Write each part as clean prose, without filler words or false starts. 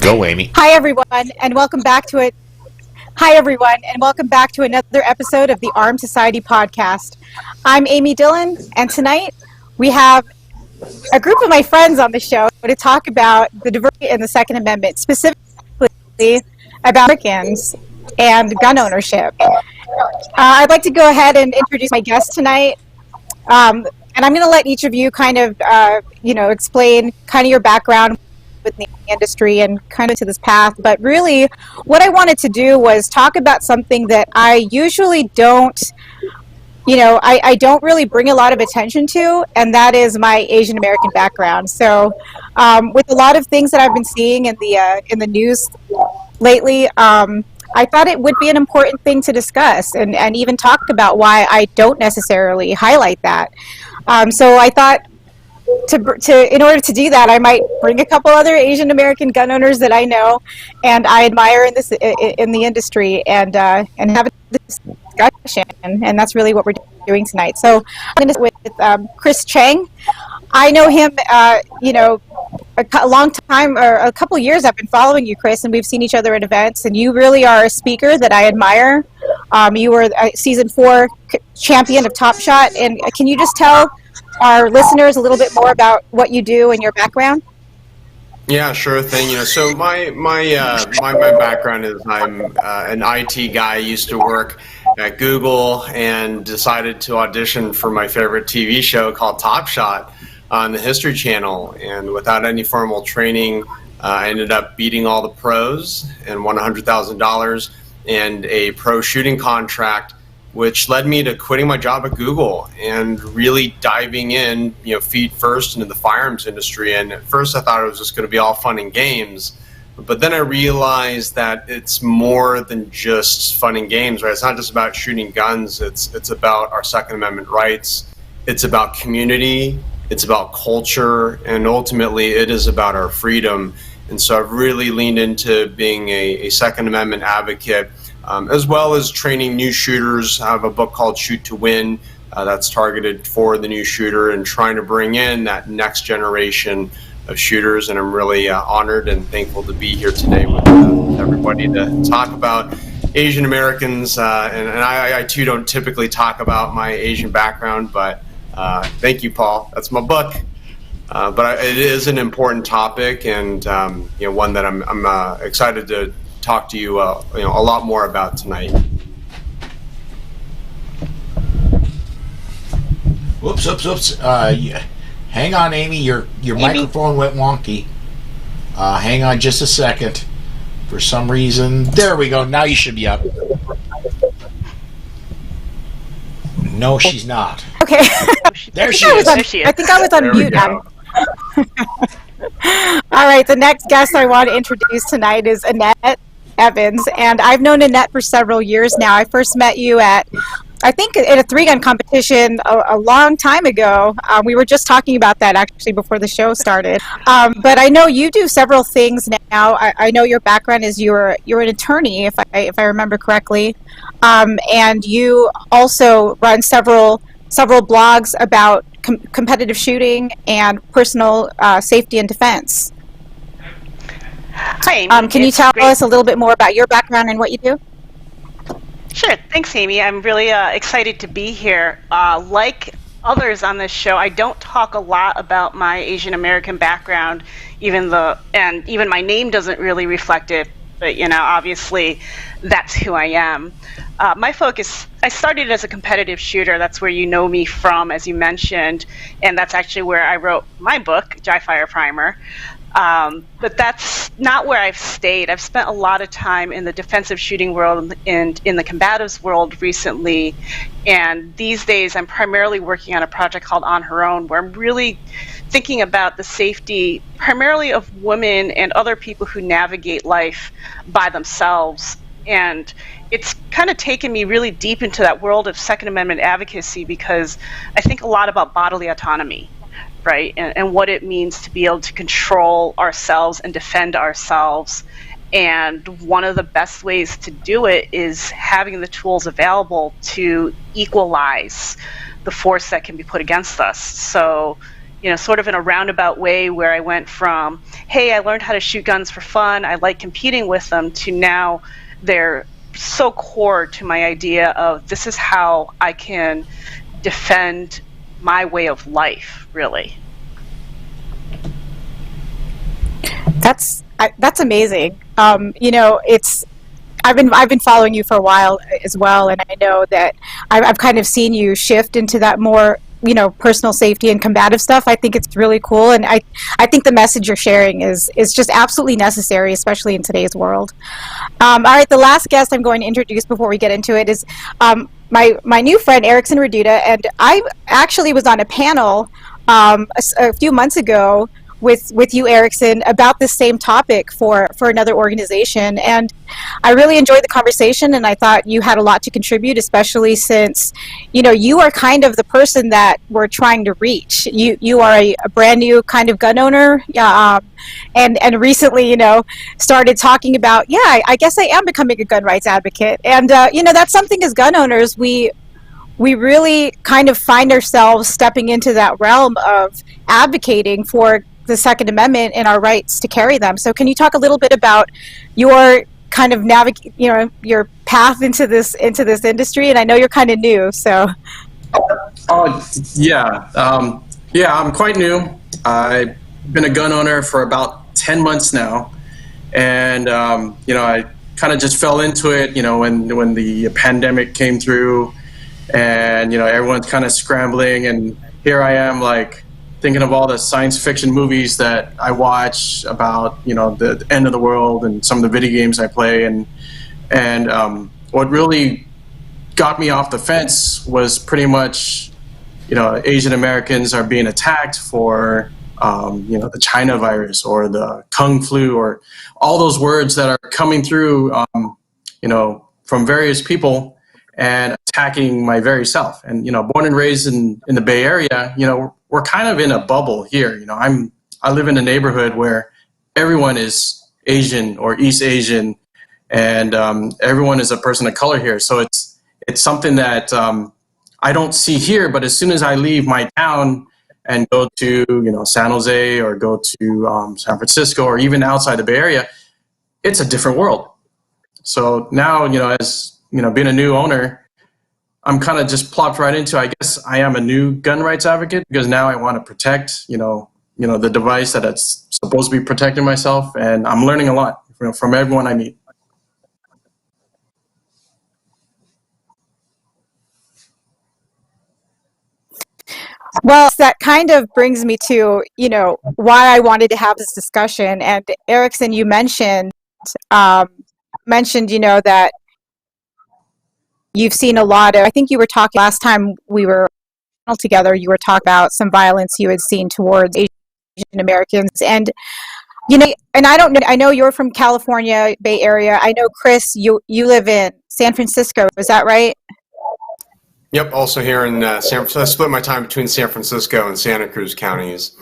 Go, Amy. Hi everyone, and welcome back to it. Hi everyone, and welcome back to another episode of the Armed Society podcast. I'm Amy Dillon, and tonight we have a group of my friends on the show to talk about the diversity in the Second Amendment, specifically about Americans and gun ownership. I'd like to go ahead and introduce my guest tonight, and I'm going to let each of you kind of, explain kind of your background with the industry and kind of to this path. But really, what I wanted to do was talk about something that I usually don't, I don't really bring a lot of attention to, and that is my Asian American background. So, with a lot of things that I've been seeing in the news lately, I thought it would be an important thing to discuss and even talk about why I don't necessarily highlight that. So I thought in order to do that, I might bring a couple other Asian American gun owners that I know and I admire in the industry and have a discussion, and that's really what we're doing tonight. So I'm going to start with Chris Cheng. I know him, a long time, or a couple years. I've been following you, Chris, and we've seen each other at events, and you really are a speaker that I admire. You were a season 4 champion of Top Shot, and can you just tell our listeners a little bit more about what you do and your background? Yeah, sure thing. So my background is I'm an IT guy. I used to work at Google and decided to audition for my favorite TV show called Top Shot on the History Channel. And without any formal training, I ended up beating all the pros and won $100,000 and a pro shooting contract, which led me to quitting my job at Google and really diving in, feet first into the firearms industry. And at first I thought it was just going to be all fun and games. But then I realized that it's more than just fun and games, right? It's not just about shooting guns. It's about our Second Amendment rights. It's about community. It's about culture. And ultimately, it is about our freedom. And so I've really leaned into being a Second Amendment advocate, as well as training new shooters. I have a book called Shoot to Win that's targeted for the new shooter and trying to bring in that next generation of shooters. And I'm really honored and thankful to be here today with everybody to talk about Asian Americans. And I too don't typically talk about my Asian background, but thank you, Paul. That's my book. But it is an important topic and one that I'm excited to talk to you a lot more about tonight. Whoops. Hang on, Amy. Your microphone went wonky. Hang on just a second. For some reason, there we go. Now you should be up. No, she's not. Okay. There she is. I think I was on mute, Adam. All right, the next guest I want to introduce tonight is Annette Evans, and I've known Annette for several years now. I first met you at a 3-gun competition a long time ago. We were just talking about that actually before the show started. But I know you do several things now. I know your background is you're an attorney, if I remember correctly, and you also run several blogs about competitive shooting and personal safety and defense. Hi, Amy. Can you tell us a little bit more about your background and what you do? Sure. Thanks, Amy. I'm really excited to be here. Like others on this show, I don't talk a lot about my Asian American background, even my name doesn't really reflect it. But obviously, that's who I am. My focus, I started as a competitive shooter. That's where you know me from, as you mentioned, and that's actually where I wrote my book, Dry Fire Primer. But that's not where I've stayed. I've spent a lot of time in the defensive shooting world and in the combatives world recently. And these days, I'm primarily working on a project called On Her Own, where I'm really thinking about the safety primarily of women and other people who navigate life by themselves. And it's kind of taken me really deep into that world of Second Amendment advocacy because I think a lot about bodily autonomy. Right, and what it means to be able to control ourselves and defend ourselves. And one of the best ways to do it is having the tools available to equalize the force that can be put against us. So, sort of in a roundabout way where I went from, hey, I learned how to shoot guns for fun, I like competing with them, to now they're so core to my idea of this is how I can defend my way of life, really. That's amazing. I've been following you for a while as well, and I know that I've kind of seen you shift into that more, personal safety and combative stuff. I think it's really cool, and I think the message you're sharing is just absolutely necessary, especially in today's world. All right, the last guest I'm going to introduce before we get into it is my new friend Ericson Reduta, and I actually was on a panel a few months ago with you, Ericson, about this same topic for another organization, and I really enjoyed the conversation, and I thought you had a lot to contribute, especially since you are kind of the person that we're trying to reach. You are a brand new kind of gun owner, and recently started talking about, I guess I am becoming a gun rights advocate, and that's something as gun owners we really kind of find ourselves stepping into that realm of advocating for the Second Amendment and our rights to carry them. So can you talk a little bit about your kind of your path into this industry? And I know you're kind of new, so. I'm quite new. I've been a gun owner for about 10 months now. And, I kind of just fell into it, when the pandemic came through and, everyone's kind of scrambling, and here I am, like, thinking of all the science fiction movies that I watch about, the end of the world and some of the video games I play. And what really got me off the fence was pretty much, Asian Americans are being attacked for, the China virus or the Kung flu, or all those words that are coming through, from various people and attacking my very self. And, born and raised in the Bay Area, we're kind of in a bubble here. I live in a neighborhood where everyone is Asian or East Asian, and everyone is a person of color here. So it's something that I don't see here. But as soon as I leave my town and go to San Jose or go to San Francisco or even outside the Bay Area, it's a different world. So now as being a new owner, I'm kind of just plopped right into, I guess I am a new gun rights advocate, because now I want to protect, the device that it's supposed to be protecting myself. And I'm learning a lot from everyone I meet. Well, that kind of brings me to, why I wanted to have this discussion. And Ericson, you mentioned, that you've seen a lot of, I think you were talking last time we were together, you were talking about some violence you had seen towards Asian Americans. And, and I don't know, I know you're from California, Bay Area. I know, Chris, you live in San Francisco. Is that right? Yep, also here in San Francisco. I split my time between San Francisco and Santa Cruz counties.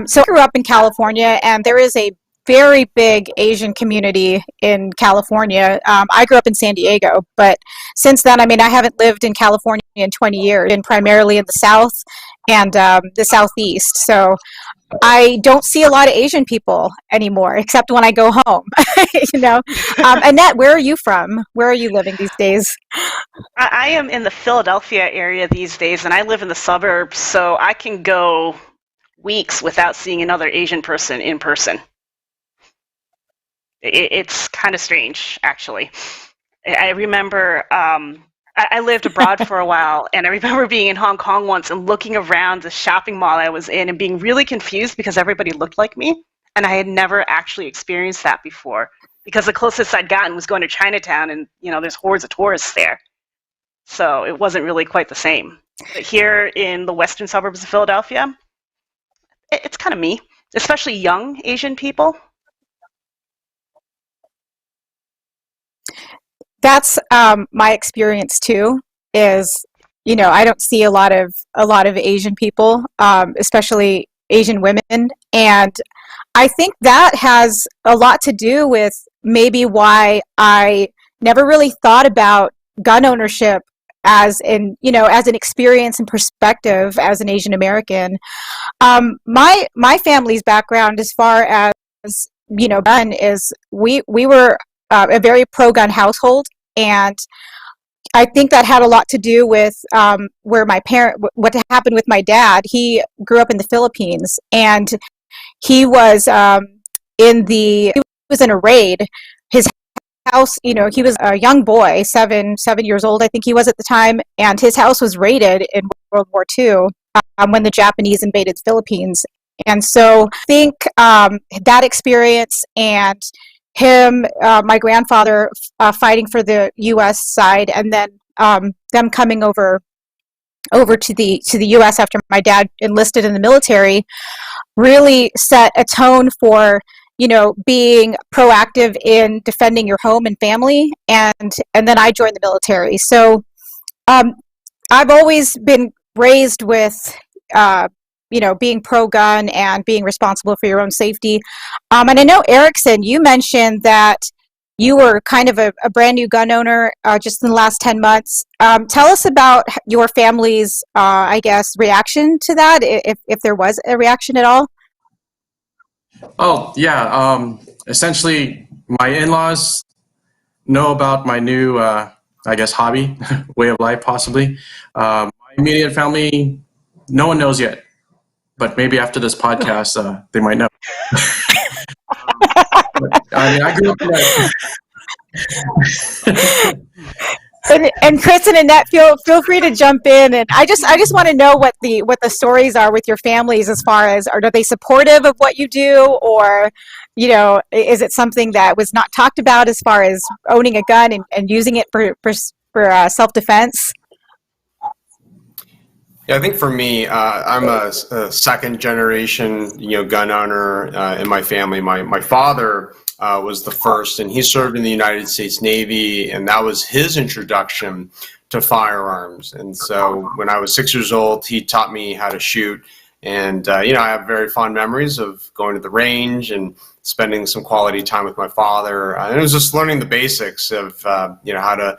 So I grew up in California, and there is a very big Asian community in California. I grew up in San Diego, but since then, I haven't lived in California in 20 years, been primarily in the South and the Southeast. So I don't see a lot of Asian people anymore, except when I go home. Annette, where are you from? Where are you living these days? I am in the Philadelphia area these days, and I live in the suburbs, so I can go weeks without seeing another Asian person in person. It's kind of strange, actually. I remember I lived abroad for a while, and I remember being in Hong Kong once and looking around the shopping mall I was in and being really confused because everybody looked like me, and I had never actually experienced that before, because the closest I'd gotten was going to Chinatown, and there's hordes of tourists there. So it wasn't really quite the same. But here in the western suburbs of Philadelphia, it's kind of me, especially young Asian people. That's my experience too. Is I don't see a lot of Asian people, especially Asian women, and I think that has a lot to do with maybe why I never really thought about gun ownership as an experience and perspective as an Asian American. My family's background, as far as gun, is we were a very pro-gun household, and I think that had a lot to do with what happened with my dad. He grew up in the Philippines, and he was he was in a raid. His house, he was a young boy, 7 years old, I think he was at the time, and his house was raided in World War II when the Japanese invaded the Philippines. And so I think that experience and him, my grandfather fighting for the U.S. side, and then them coming over to the U.S. after my dad enlisted in the military, really set a tone for being proactive in defending your home and family. And then I joined the military. So I've always been raised with being pro-gun and being responsible for your own safety. And I know, Ericson, you mentioned that you were kind of a brand new gun owner just in the last 10 months. Tell us about your family's, reaction to that, if there was a reaction at all. Oh, yeah. Essentially, my in-laws know about my new, hobby, way of life, possibly. My immediate family, no one knows yet. But maybe after this podcast, they might know. I grew up in that. And Chris and Annette, feel free to jump in. And I just want to know what the stories are with your families, as far as, are they supportive of what you do, or is it something that was not talked about as far as owning a gun and using it for self-defense? Yeah, I think for me, I'm a second generation, gun owner in my family. My father was the first, and he served in the United States Navy, and that was his introduction to firearms. And so when I was 6 years old, he taught me how to shoot. And, I have very fond memories of going to the range and spending some quality time with my father. And it was just learning the basics of, how to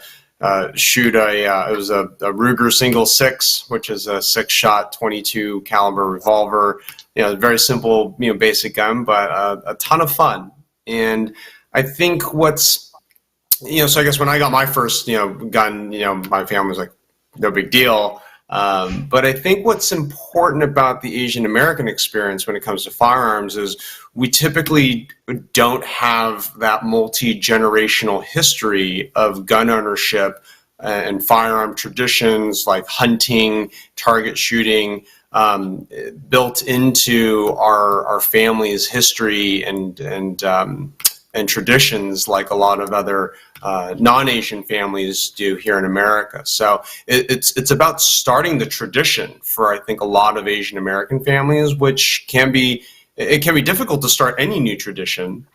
shoot it was a Ruger single six, which is a 6-shot 22 caliber revolver. Very simple, basic gun, but a ton of fun. And I think so I guess when I got my first, gun, my family was like, no big deal. But I think what's important about the Asian American experience when it comes to firearms is we typically don't have that multi-generational history of gun ownership and firearm traditions like hunting, target shooting, built into our family's history and traditions, like a lot of other non-Asian families do here in America. So it's about starting the tradition for, I think, a lot of Asian American families, which can be difficult to start any new tradition.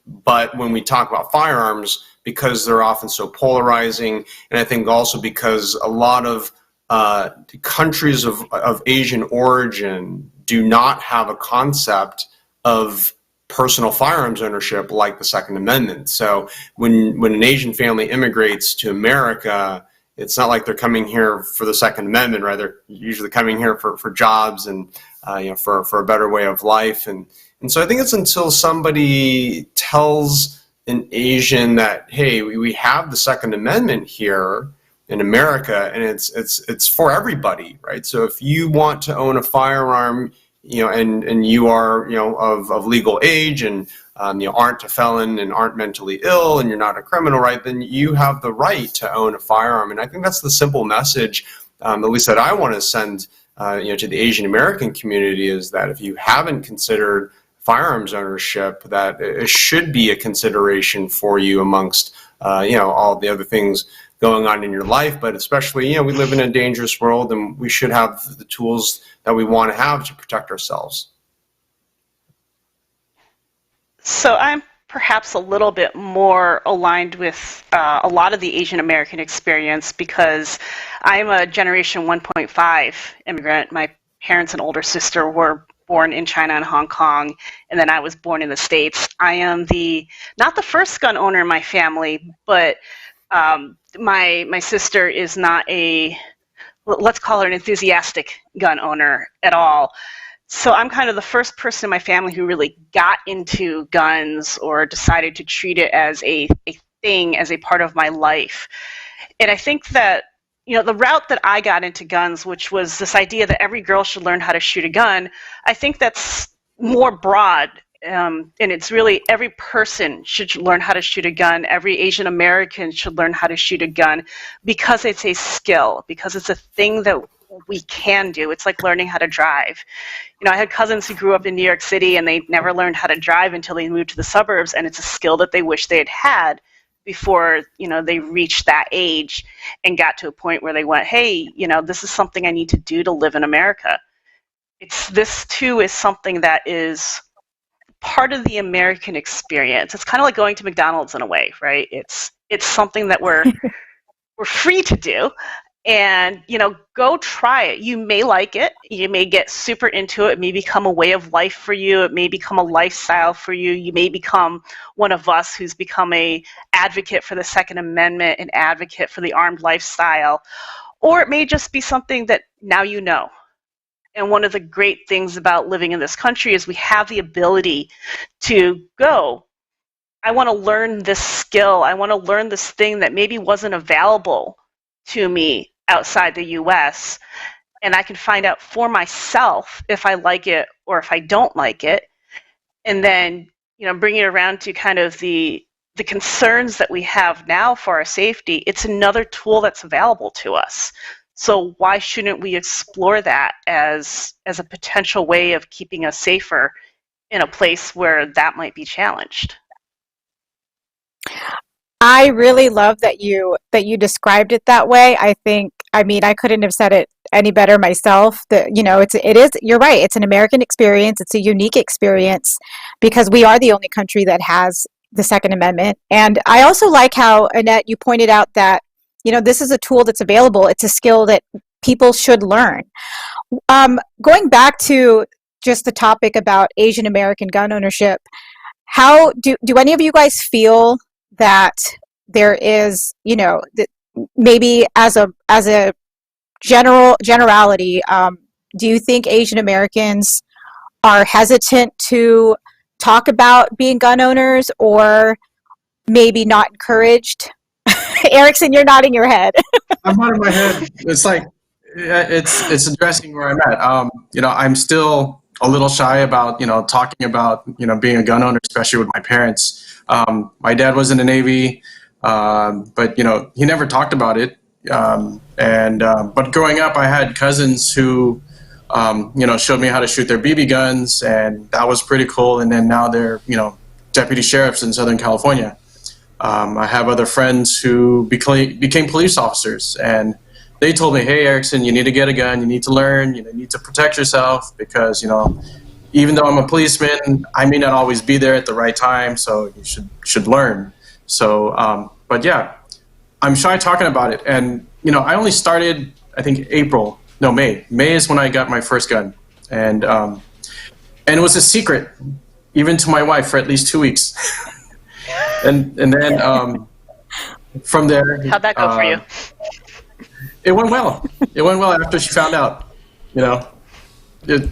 But when we talk about firearms, because they're often so polarizing, and I think also because a lot of countries of Asian origin do not have a concept of personal firearms ownership like the Second Amendment. So when an Asian family immigrates to America, it's not like they're coming here for the Second Amendment, right? They're usually coming here for jobs and for a better way of life. And so I think it's until somebody tells an Asian that, hey, we have the Second Amendment here in America, and it's for everybody, right? So if you want to own a firearm, and you are, of legal age and, aren't a felon and aren't mentally ill and you're not a criminal, right, then you have the right to own a firearm. And I think that's the simple message, at least that I want to send, to the Asian American community, is that if you haven't considered firearms ownership, that it should be a consideration for you amongst, all the other things going on in your life. But especially, we live in a dangerous world, and we should have the tools that we want to have to protect ourselves. So I'm perhaps a little bit more aligned with a lot of the Asian American experience, because I'm a generation 1.5 immigrant. My parents and older sister were born in China and Hong Kong, and then I was born in the States. I am not the first gun owner in my family, but My sister is not let's call her an enthusiastic gun owner at all. So I'm kind of the first person in my family who really got into guns or decided to treat it as a thing, as a part of my life. And I think that, the route that I got into guns, which was this idea that every girl should learn how to shoot a gun, I think that's more broad. And it's really every person should learn how to shoot a gun. Every Asian American should learn how to shoot a gun because it's a skill, because it's a thing that we can do. It's like learning how to drive. I had cousins who grew up in New York City and they never learned how to drive until they moved to the suburbs, and it's a skill that they wish they had had before, they reached that age and got to a point where they went, hey, this is something I need to do to live in America. This too is something that is part of the American experience. It's kind of like going to McDonald's in a way, right? It's something that we're free to do. And, go try it. You may like it. You may get super into it. It may become a way of life for you. It may become a lifestyle for you. You may become one of us who's become a advocate for the Second Amendment, an advocate for the armed lifestyle. Or it may just be something that now you know. And one of the great things about living in this country is we have the ability to go, I want to learn this skill. I want to learn this thing that maybe wasn't available to me outside the US, and I can find out for myself if I like it or if I don't like it. And then, bring it around to kind of the concerns that we have now for our safety. It's another tool that's available to us. So why shouldn't we explore that as a potential way of keeping us safer in a place where that might be challenged? I really love that you described it that way. I couldn't have said it any better myself. That you're right. It's an American experience. It's a unique experience because we are the only country that has the Second Amendment. And I also like how, Annette, you pointed out that this is a tool that's available. It's a skill that people should learn. Going back to just the topic about Asian American gun ownership, how do any of you guys feel that there is, maybe as a generality, do you think Asian Americans are hesitant to talk about being gun owners, or maybe not encouraged? Ericson, you're nodding your head. I'm nodding my head. It's like it's addressing where I'm at. I'm still a little shy about talking about being a gun owner, especially with my parents. My dad was in the Navy, but he never talked about it. But growing up, I had cousins who showed me how to shoot their BB guns, and that was pretty cool. And then now they're deputy sheriffs in Southern California. I have other friends who became police officers, and they told me, hey, Ericson, you need to get a gun, you need to learn, you need to protect yourself because, even though I'm a policeman, I may not always be there at the right time, so you should learn. So, but yeah, I'm shy talking about it. And, I only started, I think, May. May is when I got my first gun. And it was a secret, even to my wife, for at least 2 weeks. and then from there... How'd that go for you? It went well. It went well after she found out, This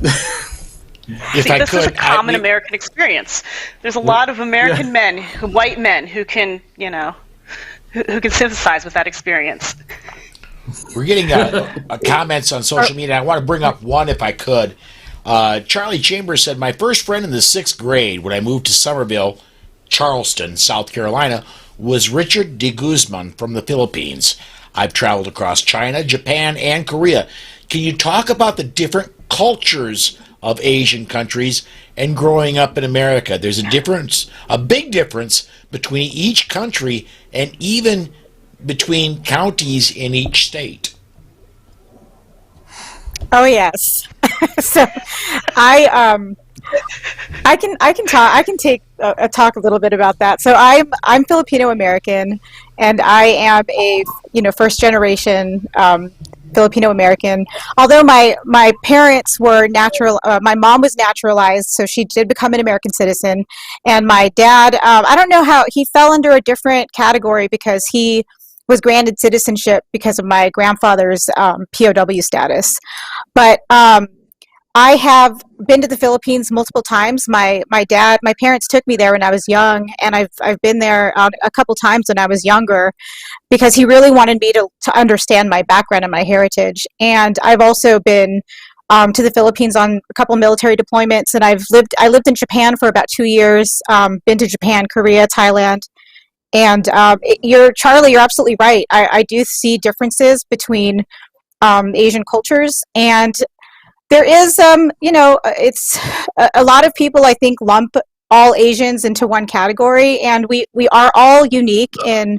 is a common American experience. There's a lot of American men, white men, who can, who can sympathize with that experience. We're getting comments on social media. I want to bring up one if I could. Charlie Chambers said, my first friend in the 6th grade when I moved to Somerville, Charleston, South Carolina, was Richard de Guzman from the Philippines. I've traveled across China, Japan, and Korea. Can you talk about the different cultures of Asian countries and growing up in America? There's a big difference between each country and even between counties in each state. Oh yes. So I can take a talk a little bit about that. So I'm Filipino American, and I am a first generation Filipino American. Although my parents were my mom was naturalized, so she did become an American citizen, and my dad, I don't know how he fell under a different category because he was granted citizenship because of my grandfather's POW status. But I have been to the Philippines multiple times. My parents took me there when I was young, and I've been there a couple times when I was younger, because he really wanted me to understand my background and my heritage. And I've also been to the Philippines on a couple military deployments, and I lived in Japan for about 2 years. Been to Japan, Korea, Thailand, and Charlie, you're absolutely right. I do see differences between Asian cultures, and there is, it's a lot of people, I think, lump all Asians into one category, and we are all unique in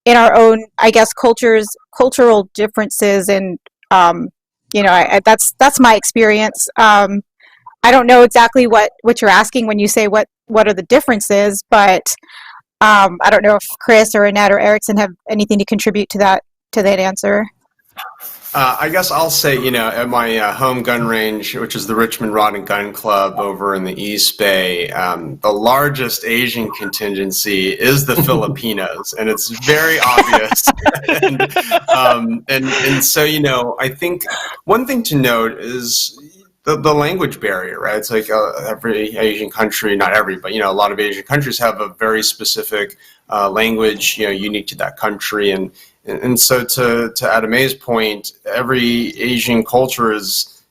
our own, I guess, cultural differences, and that's my experience. I don't know exactly what you're asking when you say what are the differences, but I don't know if Chris or Annette or Ericson have anything to contribute to that answer. I guess I'll say, at my home gun range, which is the Richmond Rod and Gun Club over in the East Bay, the largest Asian contingency is the Filipinos, and it's very obvious. and so, I think one thing to note is the language barrier, right? It's like every Asian country, not every, but a lot of Asian countries have a very specific language, unique to that country, and so to Adame's point, every Asian culture is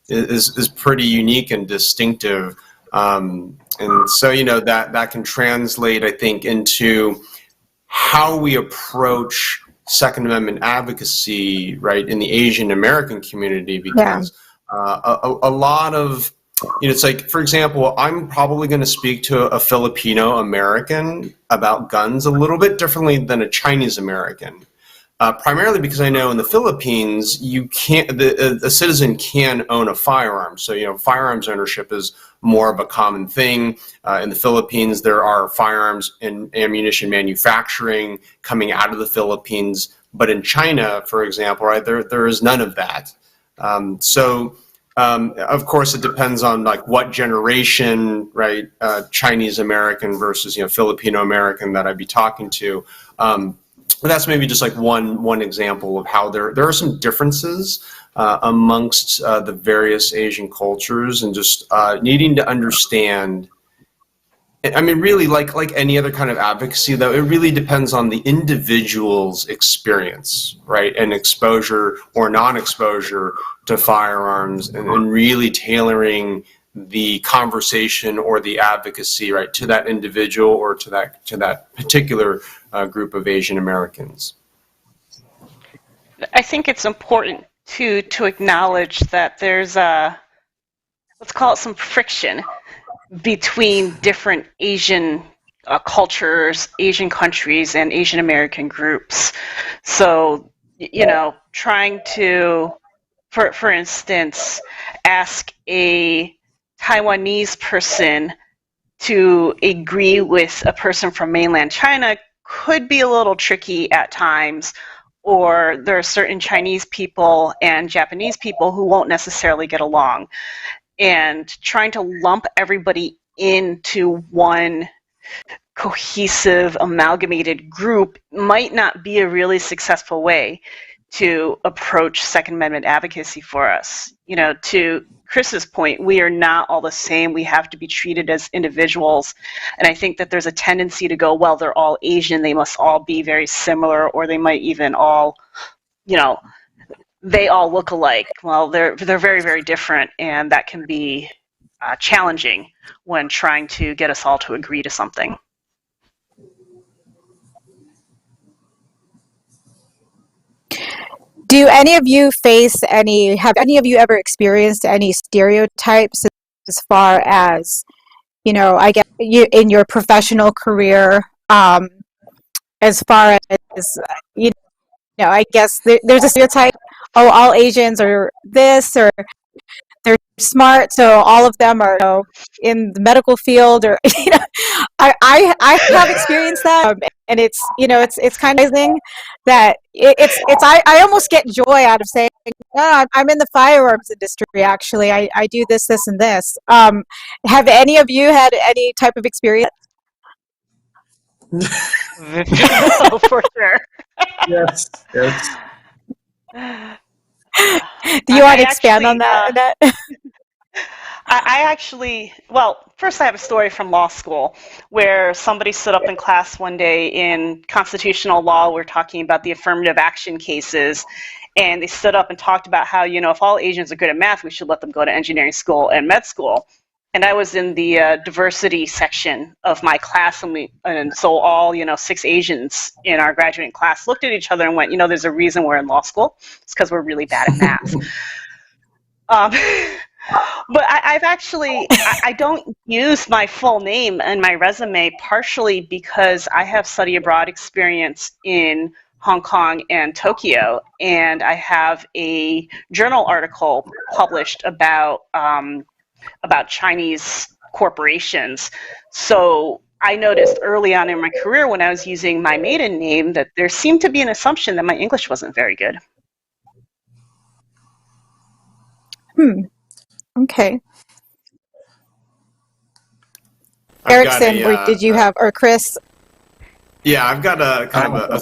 pretty unique and distinctive, and so that can translate, I think, into how we approach Second Amendment advocacy, right, in the Asian American community, because a lot of it's like, for example, I'm probably going to speak to a Filipino American about guns a little bit differently than a Chinese American. Primarily because I know in the Philippines, a citizen can own a firearm. So, firearms ownership is more of a common thing. In the Philippines, there are firearms and ammunition manufacturing coming out of the Philippines. But in China, for example, right, there is none of that. Of course, it depends on like what generation, right, Chinese American versus, Filipino American that I'd be talking to. That's maybe just like one example of how there are some differences amongst the various Asian cultures, and just needing to understand. I mean, really, like any other kind of advocacy, though, it really depends on the individual's experience, right, and exposure or non-exposure to firearms, and really tailoring the conversation or the advocacy, right, to that individual or to that particular group of Asian Americans. I think it's important to acknowledge that there's let's call it some friction between different Asian cultures, Asian countries, and Asian American groups. So, trying to, for instance, ask a Taiwanese person to agree with a person from mainland China could be a little tricky at times, or there are certain Chinese people and Japanese people who won't necessarily get along. And trying to lump everybody into one cohesive, amalgamated group might not be a really successful way to approach Second Amendment advocacy for us. To Chris's point, we are not all the same. We have to be treated as individuals. And I think that there's a tendency to go, well, they're all Asian, they must all be very similar, or they might even all, they all look alike. Well, they're very, very different, and that can be challenging when trying to get us all to agree to something. Do any of you have any of you ever experienced any stereotypes as far as, I guess in your professional career, as far as, I guess there's a stereotype, all Asians are this, or they're smart, so all of them are in the medical field, or I have experienced that, and it's it's kind of amazing that I almost get joy out of saying, oh, I'm in the firearms industry, actually. I do this, and this. Have any of you had any type of experience? Oh, for sure. Yes. Yes. Do you want to expand actually, on that, Annette? I actually, well, first I have a story from law school where somebody stood up in class one day in constitutional law. We're talking about the affirmative action cases. And they stood up and talked about how, if all Asians are good at math, we should let them go to engineering school and med school. And I was in the diversity section of my class, and so all 6 Asians in our graduating class looked at each other and went, there's a reason we're in law school. It's because we're really bad at math. But I've actually, I don't use my full name in my resume, partially because I have study abroad experience in Hong Kong and Tokyo, and I have a journal article published about Chinese corporations. So I noticed early on in my career when I was using my maiden name that there seemed to be an assumption that my English wasn't very good. Okay. I've got Ericson, did you have, or Chris? Yeah, I've got a kind of a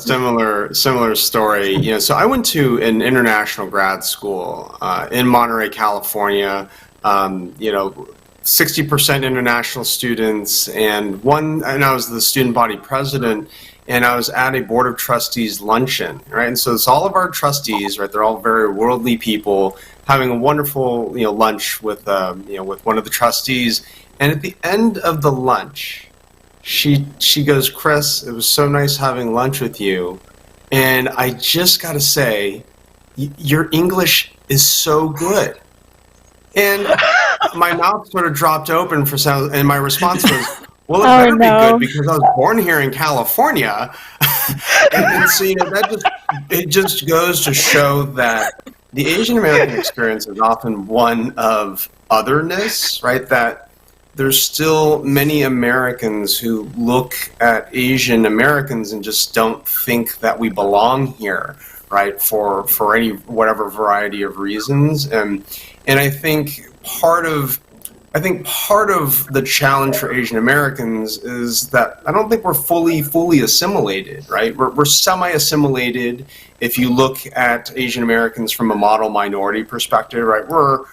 similar story. So I went to an international grad school in Monterey, California. 60% international students, and I was the student body president, and I was at a board of trustees luncheon, right? And so it's all of our trustees, right? They're all very worldly people having a wonderful, lunch with one of the trustees. And at the end of the lunch, she goes, "Chris, it was so nice having lunch with you. And I just got to say, your English is so good." And my mouth sort of dropped open for sound, and my response was, "Well, it better be good because I was born here in California." and so, it just goes to show that the Asian American experience is often one of otherness, right? That there's still many Americans who look at Asian Americans and just don't think that we belong here, right? For any whatever variety of reasons, and I think part of the challenge for Asian Americans is that I don't think we're fully assimilated, right? We're semi-assimilated if you look at Asian Americans from a model minority perspective, right? We're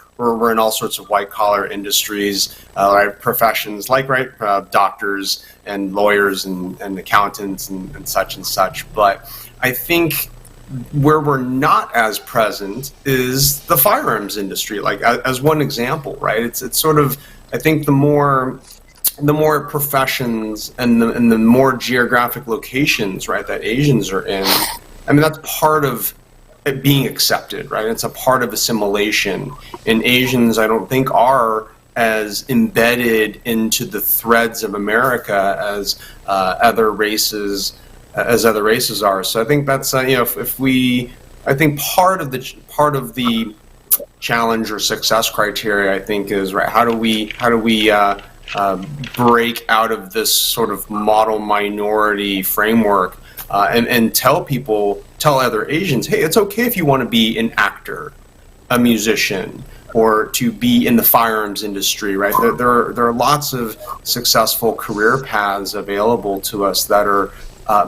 in all sorts of white-collar industries, right? Professions like doctors and lawyers and accountants and such. But I think where we're not as present is the firearms industry, like as one example, right? It's sort of, I think the more professions and the more geographic locations, right, that Asians are in, I mean, that's part of it being accepted, right? It's a part of assimilation. And Asians, I don't think, are as embedded into the threads of America as other races are. So I think that's I think part of the challenge or success criteria, I think, is right. How do we break out of this sort of model minority framework and tell other Asians, hey, it's okay if you want to be an actor, a musician, or to be in the firearms industry, right? There are lots of successful career paths available to us that are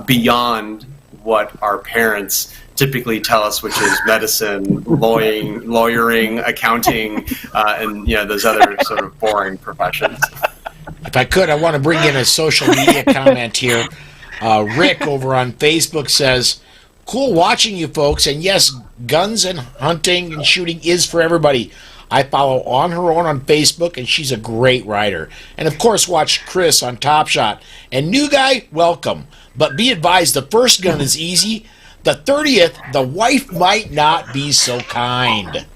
beyond what our parents typically tell us, which is medicine, lawyering, accounting, and those other sort of boring professions. If I could, I want to bring in a social media comment here. Rick over on Facebook says, "Cool watching you folks, and yes, guns and hunting and shooting is for everybody. I follow On Her Own on Facebook, and she's a great writer. And of course, watch Chris on Top Shot. And new guy, welcome. But be advised, the first gun is easy. The 30th, the wife might not be so kind."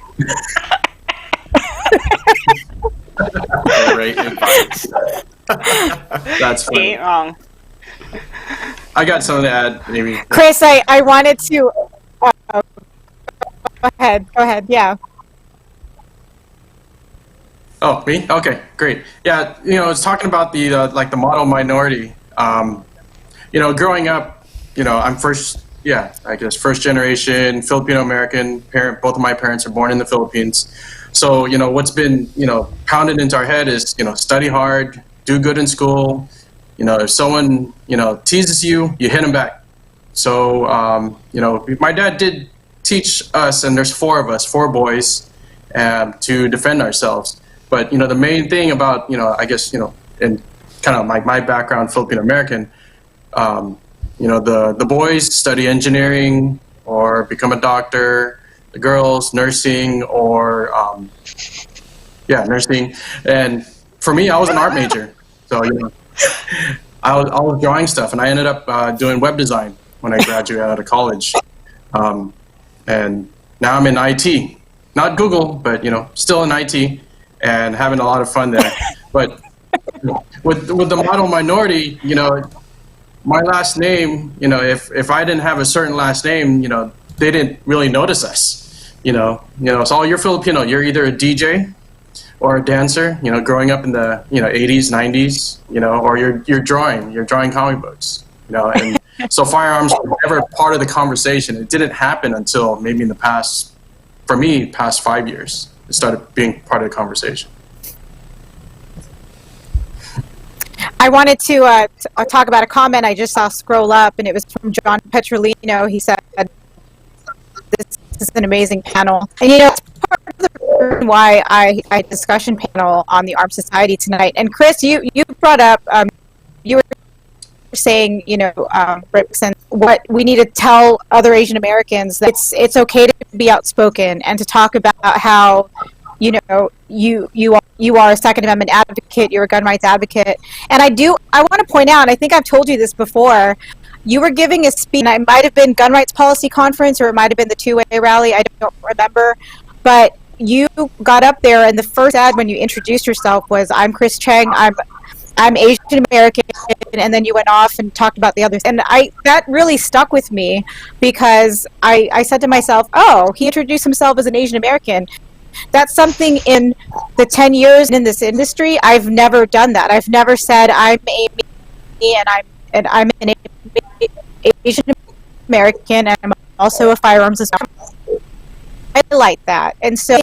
Great advice. That's funny. Ain't wrong. I got something to add, maybe. Chris, I wanted to. Go ahead. Yeah. Oh, me? Okay, great. Yeah, it's talking about the the model minority. Growing up, I'm first generation Filipino American parent. Both of my parents are born in the Philippines. So, what's been, pounded into our head is, study hard, do good in school. If someone, teases you, you hit them back. So, my dad did teach us, and there's four of us, four boys, to defend ourselves. But, the main thing about, I guess, in kind of like my background, Filipino American, the boys study engineering or become a doctor, the girls nursing or, nursing. And for me, I was an art major. So, I was drawing stuff, and I ended up doing web design when I graduated out of college. And now I'm in IT. Not Google, but, still in IT and having a lot of fun there. But with the model minority, my last name, if I didn't have a certain last name, they didn't really notice us. So you're Filipino, you're either a DJ or a dancer, growing up in the 80s, 90s, or you're drawing comic books, and so firearms were never part of the conversation. It didn't happen until maybe in the past 5 years. It started being part of the conversation. I wanted to talk about a comment I just saw scroll up, and it was from John Petrolino. He said, "This is an amazing panel." And it's part of the reason why I had a discussion panel on the Armed Society tonight. And Chris, you brought up, you were saying, Ericson, what we need to tell other Asian Americans that it's okay to be outspoken and to talk about how, you are a Second Amendment advocate, you're a gun rights advocate. And I want to point out, and I think I've told you this before, you were giving a speech, and it might have been Gun Rights Policy Conference, or it might have been the two-way rally, I don't remember, but you got up there, and the first ad when you introduced yourself was, "I'm Chris Cheng, I'm Asian American," and then you went off and talked about the others. And that really stuck with me, because I said to myself, oh, he introduced himself as an Asian American. That's something in the 10 years in this industry, I've never done that. I've never said I'm Amy and I'm an Asian American and I'm also a firearms instructor. I highlight that. And so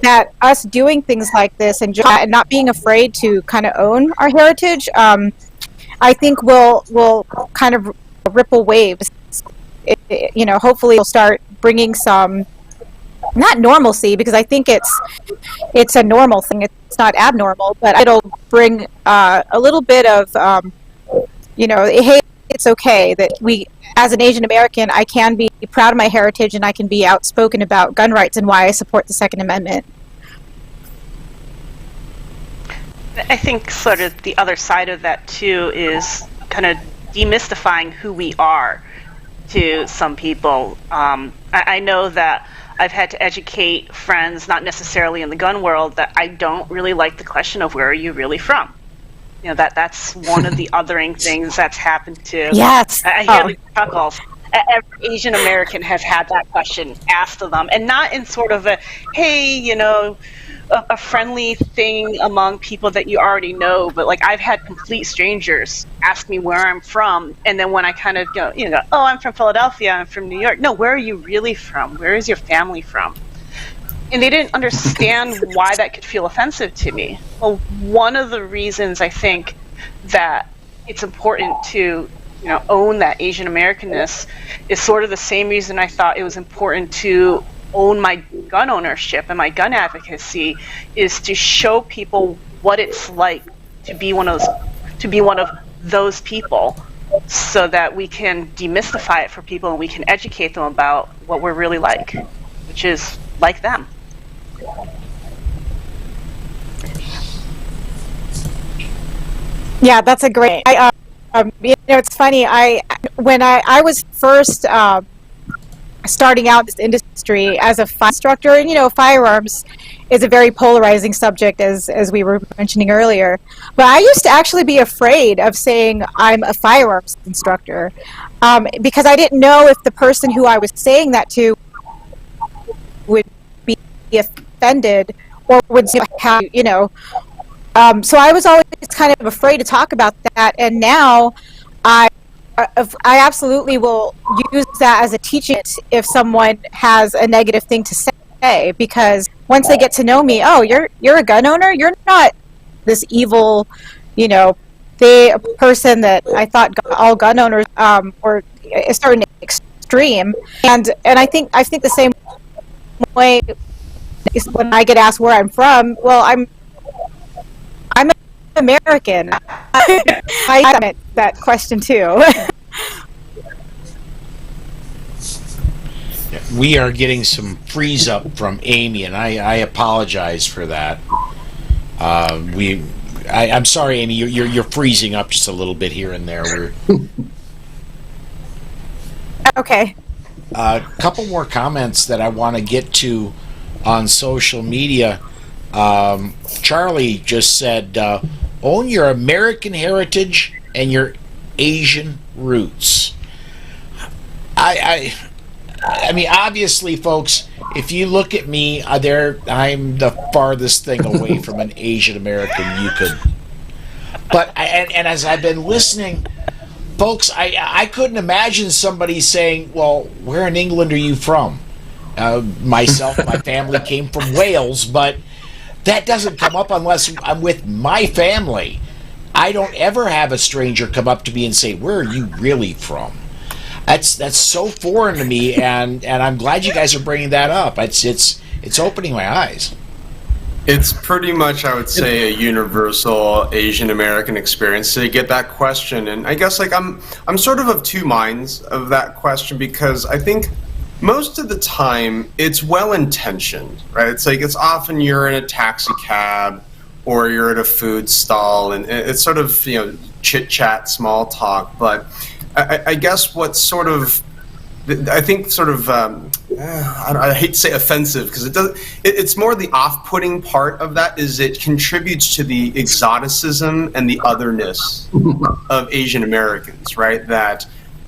that us doing things like this and not being afraid to kind of own our heritage, I think will kind of ripple waves. Hopefully we'll start bringing some, not normalcy, because I think it's a normal thing. It's not abnormal, but it'll bring a little bit of, hey, it's okay that we, as an Asian American, I can be proud of my heritage and I can be outspoken about gun rights and why I support the Second Amendment. I think sort of the other side of that too is kind of demystifying who we are to some people. I know that I've had to educate friends, not necessarily in the gun world, that I don't really like the question of where are you really from. That's one of the othering things that's happened to. Yes. I hear the chuckles. Every Asian American has had that question asked of them, and not in sort of a, hey, a friendly thing among people that you already know, but like I've had complete strangers ask me where I'm from, and then when I kind of go, oh, I'm from Philadelphia, I'm from New York. No, where are you really from? Where is your family from? And they didn't understand why that could feel offensive to me. Well, one of the reasons I think that it's important to own that Asian Americanness is sort of the same reason I thought it was important to own my gun ownership and my gun advocacy, is to show people what it's like to be one of those people, so that we can demystify it for people and we can educate them about what we're really like, which is like them. Yeah, that's a great. It's funny. When I was first starting out in this industry as a fire instructor, and firearms is a very polarizing subject, as we were mentioning earlier. But I used to actually be afraid of saying I'm a firearms instructor, because I didn't know if the person who I was saying that to would be offended or would say how, so I was always kind of afraid to talk about that, and now I absolutely will use that as a teaching if someone has a negative thing to say, because once they get to know me, oh, you're a gun owner, you're not this evil, person that I thought all gun owners, or a certain extreme, and I think the same way is when I get asked where I'm from. Well, I'm American. I get that question too. We are getting some freeze up from Amy, and I apologize for that. I'm sorry, Amy. You're freezing up just a little bit here and there. Okay. A couple more comments that I want to get to on social media. Charlie just said, "Own your American heritage and your Asian roots." I mean, obviously, folks, if you look at me, I'm the farthest thing away from an Asian American you could. But and as I've been listening, folks, I couldn't imagine somebody saying, "Well, where in England are you from?" Myself, my family came from Wales, but that doesn't come up unless I'm with my family. I don't ever have a stranger come up to me and say, "Where are you really from?" That's so foreign to me, and I'm glad you guys are bringing that up. It's opening my eyes. It's pretty much, I would say, a universal Asian American experience to get that question. And I guess I'm sort of two minds of that question, because I think most of the time it's well intentioned, right? It's often you're in a taxi cab or you're at a food stall, and it's sort of chit chat, small talk. But I guess what's sort of, I think sort of, I hate to say offensive, because it's more the off-putting part of that is it contributes to the exoticism and the otherness of Asian Americans, right?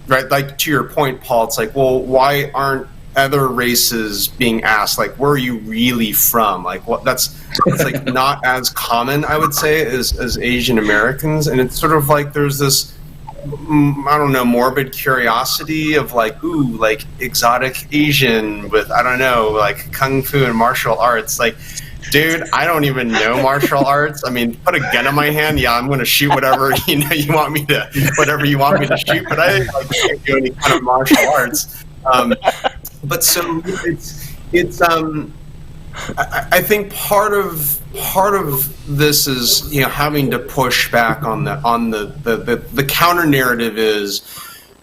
Right, like to your point, Paul, it's like, well, why aren't other races being asked, like, where are you really from? Like, what? It's like not as common, I would say, as Asian Americans, and it's sort of like there's this, I don't know, morbid curiosity of like, ooh, like exotic Asian with, I don't know, like kung fu and martial arts. Like, dude, I don't even know martial arts. I mean, put a gun in my hand, yeah, I'm going to shoot whatever you want me to shoot. But I can't do any kind of martial arts. But so it's I think part of this is having to push back on the counter narrative is,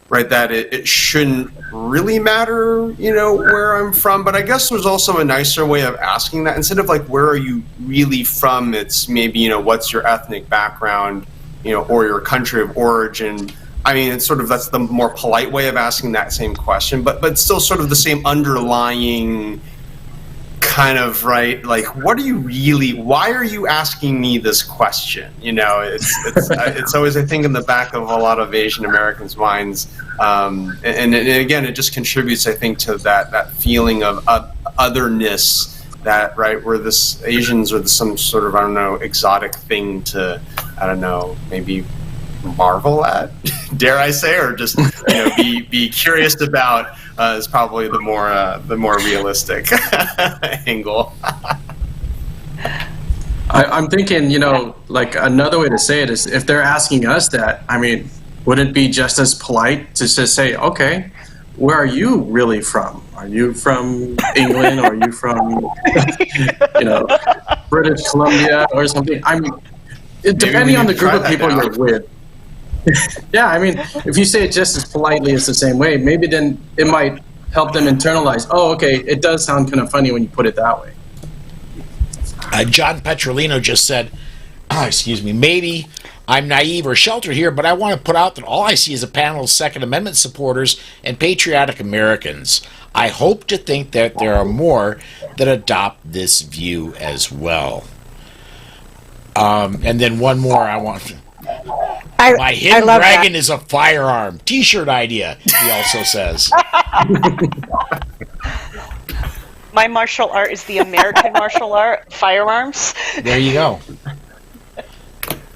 right, that it shouldn't really matter where I'm from. But I guess there's also a nicer way of asking that. Instead of like, where are you really from, it's maybe what's your ethnic background, or your country of origin. I mean, it's sort of, that's the more polite way of asking that same question, but still sort of the same underlying kind of, right, like, what are you really, why are you asking me this question? It's always, I think, in the back of a lot of Asian Americans' minds, and again, it just contributes, I think, to that feeling of otherness, that, right, where this Asians are some sort of, I don't know, exotic thing to, I don't know, maybe marvel at, dare I say, or just be curious about, is probably the more realistic angle. I'm thinking, like another way to say it is, if they're asking us that, I mean, wouldn't it be just as polite to just say, okay, where are you really from? Are you from England, or are you from British Columbia or something? I mean, depending on the group of people you're with. Yeah, I mean, if you say it just as politely as the same way, maybe then it might help them internalize, oh, okay, it does sound kind of funny when you put it that way. John Petrolino just said, excuse me, maybe I'm naive or sheltered here, but I want to put out that all I see is a panel of Second Amendment supporters and patriotic Americans. I hope to think that there are more that adopt this view as well. And then one more I want to... My hidden dragon is a firearm. T-shirt idea, he also says. My martial art is the American martial art, firearms. There you go.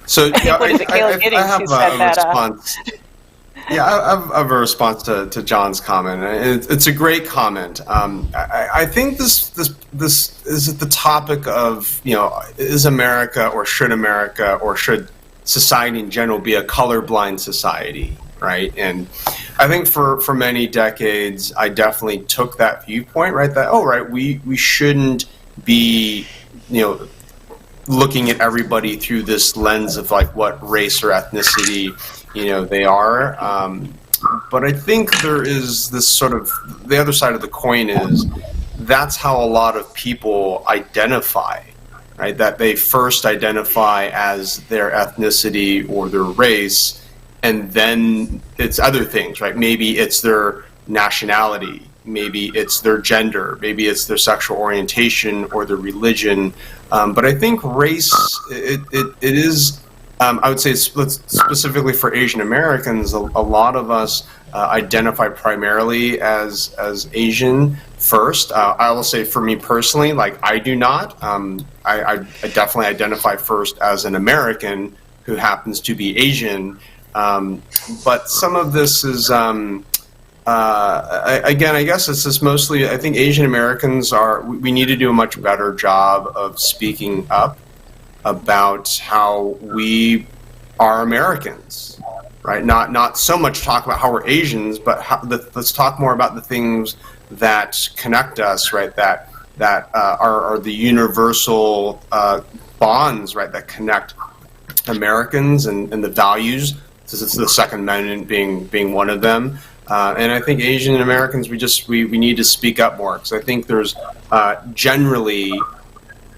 So I have a response. Yeah, I have a response to John's comment. It's a great comment. I think this is at the topic of, is America, or should society in general be a colorblind society, right? And I think for many decades, I definitely took that viewpoint, right? That, oh, right, we shouldn't be, looking at everybody through this lens of like what race or ethnicity, they are. But I think there is this sort of, the other side of the coin is that's how a lot of people identify, right? That they first identify as their ethnicity or their race, and then it's other things, right? Maybe it's their nationality, maybe it's their gender, maybe it's their sexual orientation or their religion. But I think race, it is, I would say specifically for Asian Americans, a lot of us identify primarily as Asian first. I will say for me personally, like I do not. I definitely identify first as an American who happens to be Asian. But some of this is, again, I guess it's just mostly, I think Asian Americans we need to do a much better job of speaking up about how we are Americans, right? Not so much talk about how we're Asians, but let's talk more about the things that connect us, right? That are the universal bonds, right? That connect Americans and the values. Since it's the Second Amendment being one of them. And I think Asian Americans, we need to speak up more, because I think there's generally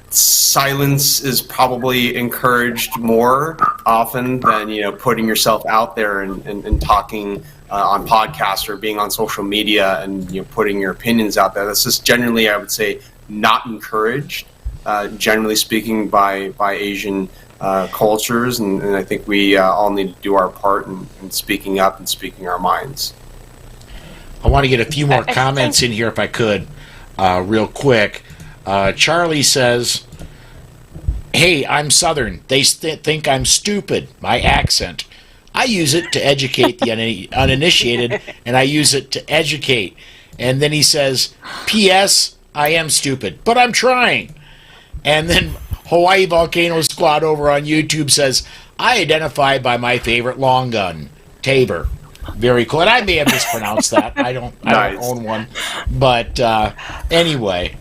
silence is probably encouraged more often than putting yourself out there and talking on podcasts or being on social media and putting your opinions out there. That's just generally, I would say, not encouraged. Generally speaking, by Asian cultures, and I think we all need to do our part in speaking up and speaking our minds. I want to get a few more comments in here if I could, real quick. Charlie says, "Hey, I'm Southern. They think I'm stupid. My accent. I use it to educate the uninitiated, and I use it to educate." And then he says, "P.S. I am stupid, but I'm trying." And then Hawaii Volcano Squad over on YouTube says, "I identify by my favorite long gun, Tabor." Very cool. And I may have mispronounced that. I don't own one. But anyway.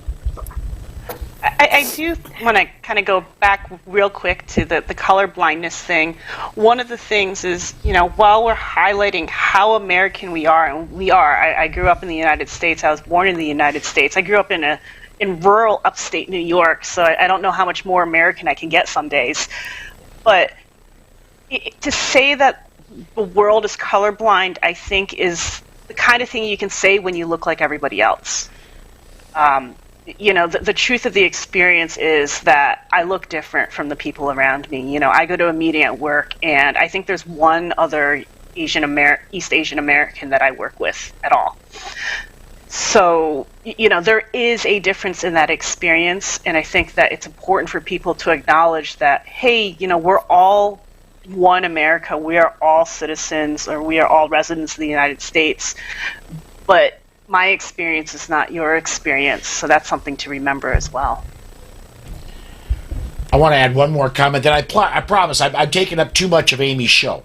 I do want to kind of go back real quick to the color blindness thing. One of the things is, while we're highlighting how American we are, and we are, I grew up in the United States. I was born in the United States. I grew up in rural upstate New York, so I don't know how much more American I can get some days. But to say that the world is colorblind, I think, is the kind of thing you can say when you look like everybody else. The truth of the experience is that I look different from the people around me. I go to a meeting at work, and I think there's one other East Asian American that I work with at all. So, there is a difference in that experience, and I think that it's important for people to acknowledge that, hey, we're all one America, we are all citizens, or we are all residents of the United States, but my experience is not your experience, so that's something to remember as well. I want to add one more comment. Then I promise I've taken up too much of Amy's show,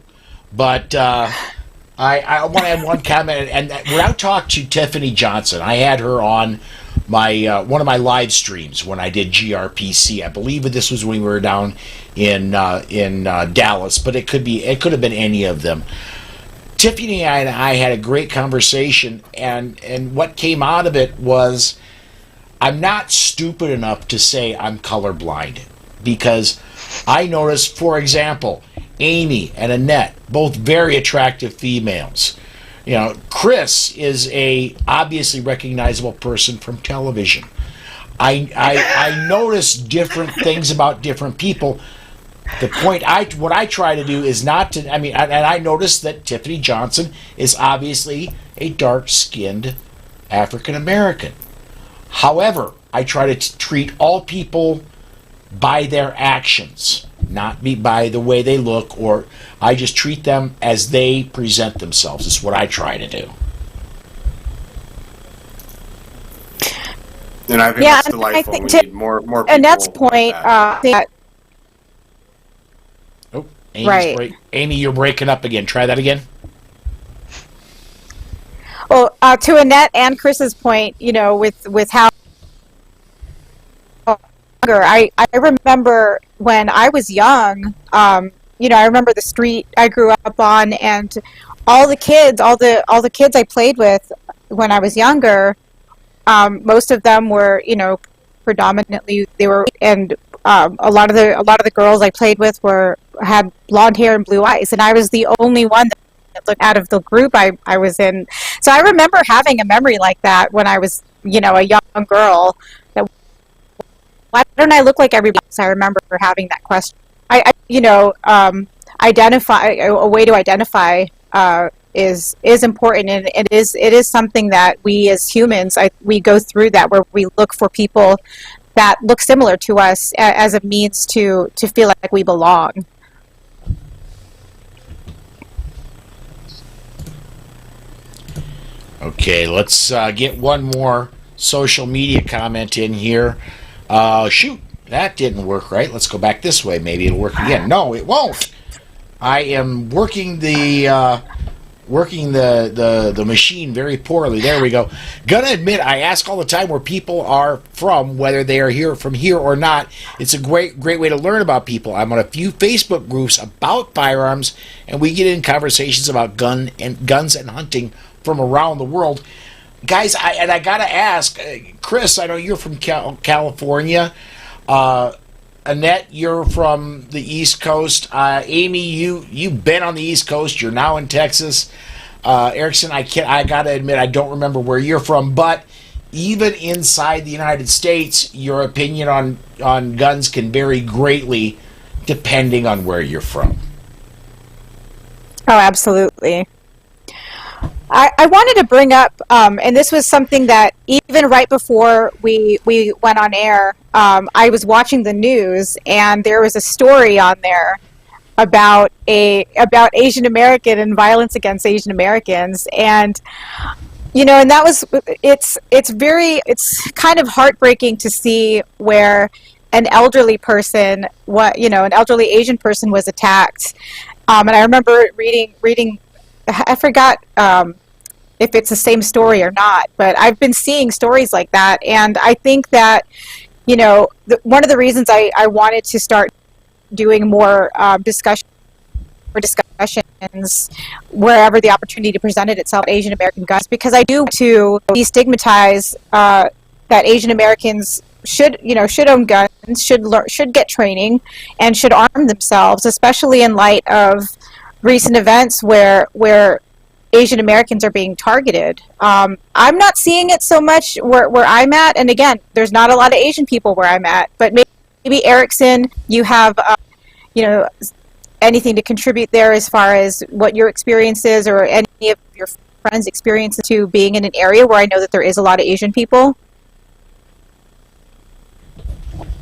but I want to add one comment. And when I talked to Tiffany Johnson, I had her on my one of my live streams when I did GRPC. I believe that this was when we were down in Dallas, but it could have been any of them. Tiffany and I had a great conversation, and what came out of it was I'm not stupid enough to say I'm colorblind, because I noticed, for example, Amy and Annette, both very attractive females. Chris is a obviously recognizable person from television. I noticed different things about different people. The point what I try to do is not to, and I noticed that Tiffany Johnson is obviously a dark-skinned African American. However, I try to treat all people by their actions, not by the way they look, or I just treat them as they present themselves. Is what I try to do. And I think that's delightful. We need more people. Annette's point, that Amy, you're breaking up again. Try that again. Well, to Annette and Chris's point, you know, with how younger, I remember when I was young, you know, I remember the street I grew up on, and all the kids I played with when I was younger, most of them were, you know, predominantly they were, and a lot of the girls I played with had blonde hair and blue eyes, and I was the only one that looked out of the group I was in. So I remember having a memory like that when I was, you know, a young girl. That why don't I look like everybody else? I remember having that question. You know, identify a way to identify is important, and it is something that we as humans we go through that, where we look for people that look similar to us as a means to feel like we belong. Okay, let's get one more social media comment in here. Shoot, that didn't work right. Let's go back this way. Maybe it'll work again. No, it won't. I am working the machine very poorly. There we go. Gonna admit, I ask all the time where people are from, whether they are from here or not. It's a great way to learn about people. I'm on a few Facebook groups about firearms, and we get in conversations about guns and hunting from around the world. Guys, I gotta ask, Chris, I know you're from California. Annette, you're from the East Coast. Amy, you've been on the East Coast. You're now in Texas. Ericson, I gotta admit, I don't remember where you're from, but even inside the United States, your opinion on guns can vary greatly depending on where you're from. Oh, absolutely. I wanted to bring up, and this was something that even right before we went on air, I was watching the news, and there was a story on there about Asian American and violence against Asian Americans, and you know, and that was it's kind of heartbreaking to see where an elderly person, an elderly Asian person was attacked, and I remember reading. I forgot if it's the same story or not, but I've been seeing stories like that, and I think that, you know, one of the reasons I wanted to start doing more discussions wherever the opportunity presented itself, Asian American guns, because I do to destigmatize that Asian Americans should own guns, should get training, and should arm themselves, especially in light of recent events where Asian Americans are being targeted. I'm not seeing it so much where I'm at, and again, there's not a lot of Asian people where I'm at, but maybe Ericson, you have anything to contribute there as far as what your experience is, or any of your friends' experiences to being in an area where I know that there is a lot of Asian people.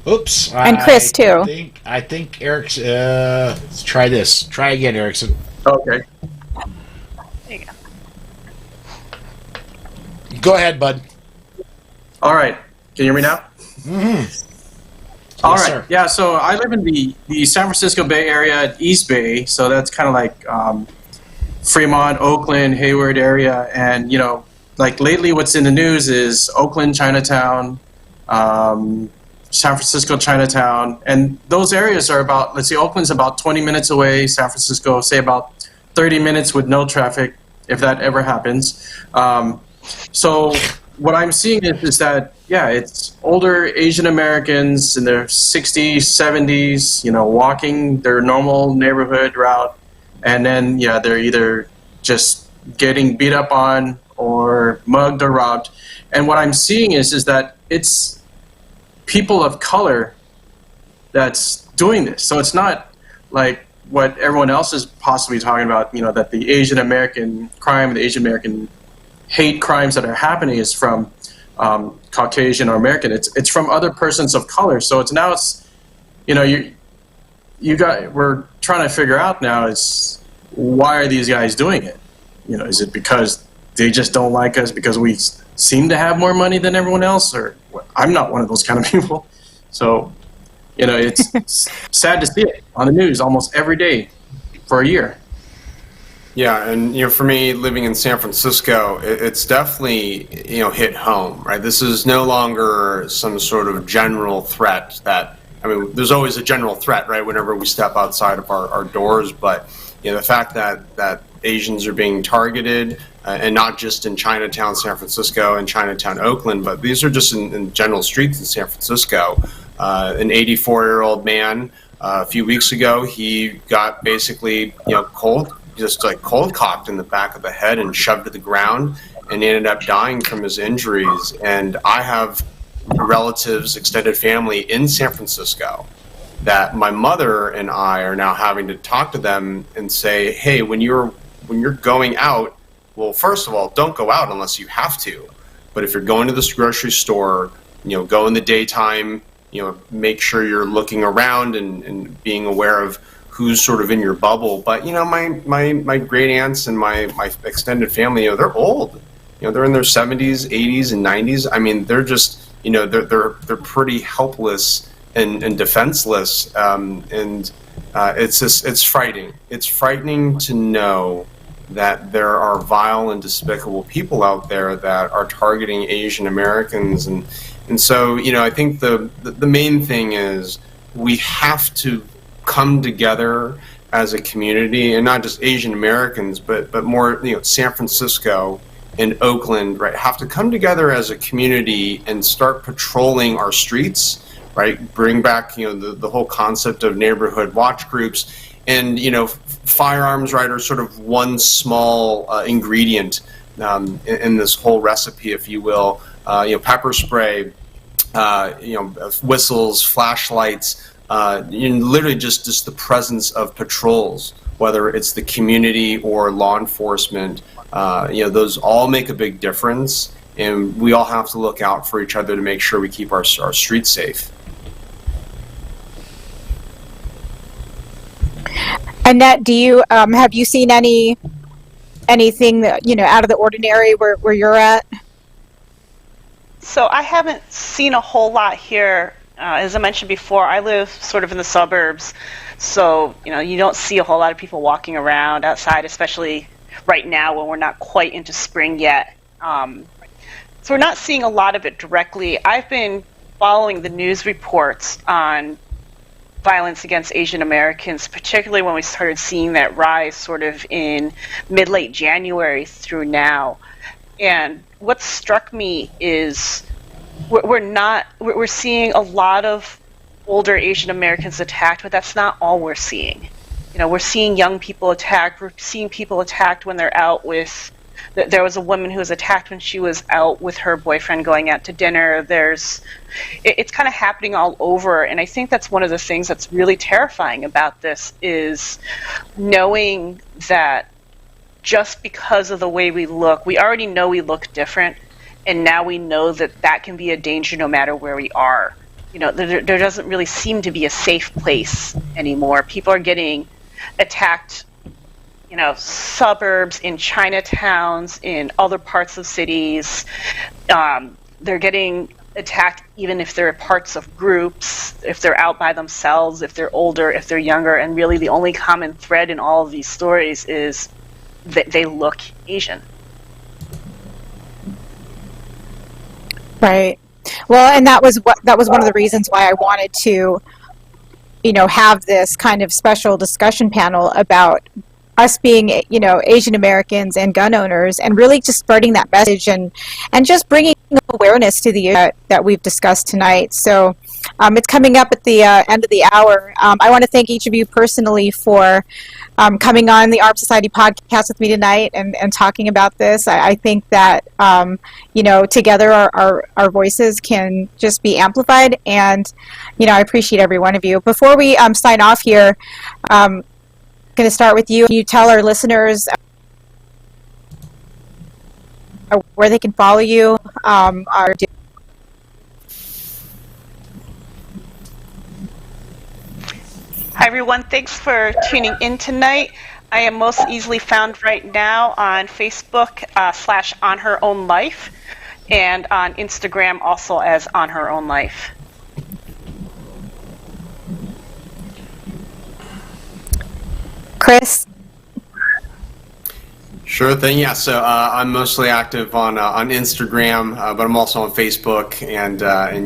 Oops. And Chris, too. I think Ericson, let's try this. Try again, Ericson. Okay. There you go. Go ahead, bud. All right. Can you hear me now? Mm-hmm. All Yes, right. sir. Yeah, so I live in the San Francisco Bay Area, East Bay, so that's kind of like Fremont, Oakland, Hayward area, and, you know, like lately what's in the news is Oakland, Chinatown, San Francisco, Chinatown, and those areas are about, let's see, Oakland's about 20 minutes away, San Francisco, say about 30 minutes with no traffic, if that ever happens. So what I'm seeing is that, yeah, it's older Asian Americans in their 60s, 70s, you know, walking their normal neighborhood route, and then, yeah, they're either just getting beat up on or mugged or robbed. And what I'm seeing is that it's people of color that's doing this. So it's not like what everyone else is possibly talking about, you know, that the Asian American crime, the Asian American hate crimes that are happening is from Caucasian or American. It's from other persons of color. So it's you know, we're trying to figure out now is why are these guys doing it? You know, is it because they just don't like us because we seem to have more money than everyone else? Or I'm not one of those kind of people. So, you know, it's sad to see it on the news almost every day for a year. Yeah, and for me, living in San Francisco, it's definitely hit home, right? This is no longer some sort of general threat that, I mean, there's always a general threat, right? Whenever we step outside of our doors, but the fact that Asians are being targeted, and not just in Chinatown, San Francisco, and Chinatown, Oakland, but these are just in general streets in San Francisco. An 84-year-old man, a few weeks ago, he got basically cold cocked in the back of the head and shoved to the ground, and he ended up dying from his injuries. And I have relatives, extended family in San Francisco that my mother and I are now having to talk to them and say, hey, when you're going out, well, first of all, don't go out unless you have to. But if you're going to this grocery store, go in the daytime, make sure you're looking around and being aware of who's sort of in your bubble. But my great aunts and my extended family, they're old. They're in their 70s, 80s, and 90s. I mean, they're just they're pretty helpless and defenseless. It's frightening. It's frightening to know that there are vile and despicable people out there that are targeting Asian Americans, and so I think the main thing is we have to come together as a community, and not just Asian Americans, but more San Francisco and Oakland, right, have to come together as a community and start patrolling our streets, right? Bring back the whole concept of neighborhood watch groups, and firearms, right, are sort of one small ingredient in this whole recipe, if you will. Pepper spray, whistles, flashlights. Literally just the presence of patrols, whether it's the community or law enforcement, those all make a big difference, and we all have to look out for each other to make sure we keep our streets safe. Annette, do you have you seen anything that out of the ordinary where you're at? So I haven't seen a whole lot here. As I mentioned before, I live sort of in the suburbs, so you don't see a whole lot of people walking around outside, especially right now when we're not quite into spring yet. So we're not seeing a lot of it directly. I've been following the news reports on violence against Asian Americans, particularly when we started seeing that rise sort of in mid-late January through now. And what struck me is we're seeing a lot of older Asian Americans attacked, but that's not all we're seeing. We're seeing young people attacked. We're seeing people attacked when they're out with. There was a woman who was attacked when she was out with her boyfriend going out to dinner. It's kind of happening all over, and I think that's one of the things that's really terrifying about this is knowing that just because of the way we look, we already know we look different, and now we know that can be a danger no matter where we are. There doesn't really seem to be a safe place anymore. People are getting attacked, suburbs, in Chinatowns, in other parts of cities. They're getting attacked even if they're parts of groups, if they're out by themselves, if they're older, if they're younger, and really the only common thread in all of these stories is that they look Asian. Right. Well, and that was one of the reasons why I wanted to, have this kind of special discussion panel about us being, Asian Americans and gun owners, and really just spreading that message and just bringing awareness to the that we've discussed tonight. So it's coming up at the end of the hour. I want to thank each of you personally for coming on the Armed Society podcast with me tonight and talking about this. I think that, together our voices can just be amplified, and, I appreciate every one of you. Before we sign off here, I'm going to start with you. Can you tell our listeners where they can follow you? Hi, everyone. Thanks for tuning in tonight. I am most easily found right now on Facebook / On Her Own Life, and on Instagram also as On Her Own Life. Chris? Sure thing. Yeah. So I'm mostly active on Instagram, but I'm also on Facebook and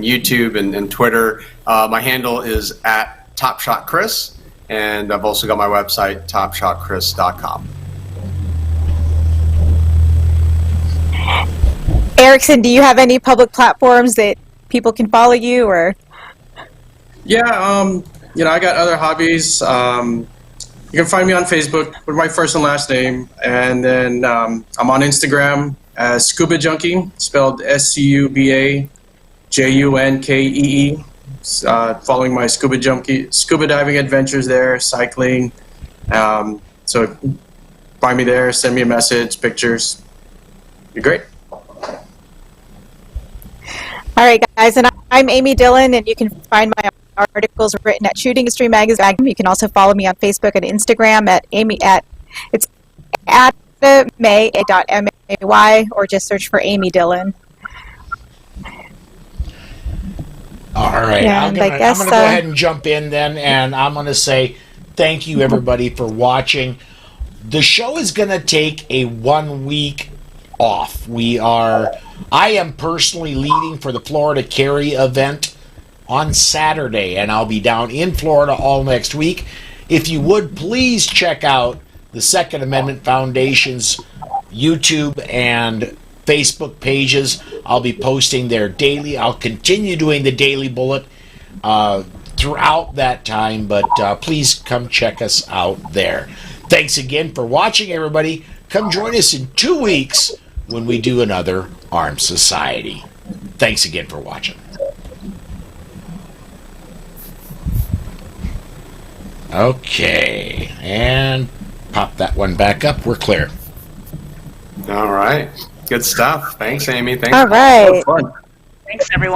YouTube and Twitter. My handle is at TopShotChris, and I've also got my website, TopShotChris.com. Ericson, do you have any public platforms that people can follow you, or? Yeah, I got other hobbies. You can find me on Facebook with my first and last name, and then I'm on Instagram as Scuba Junkie, spelled SCUBA JUNKEE. Following my scuba diving adventures there, cycling. So find me there, send me a message, pictures. Be great. All right, guys, and I'm Amy Dillon, and you can find my articles written at Shooting Industry Magazine. You can also follow me on Facebook and Instagram at it's at may.may, or just search for Amy Dillon. All right, Yeah, I'm gonna go ahead and jump in then, and I'm gonna say thank you everybody for watching. The show is gonna take a 1 week off. I am personally leading for the Florida Carry event on Saturday, and I'll be down in Florida all next week. If you would, please check out the Second Amendment Foundation's YouTube and Facebook pages. I'll be posting there daily. I'll continue doing the Daily Bullet throughout that time, but please come check us out there. Thanks again for watching, everybody. Come join us in 2 weeks when we do another Armed Society. Thanks again for watching. Okay, and pop that one back up. We're clear. All right. Good stuff. Thanks, Amy. Thanks. All right. Fun. Thanks, everyone.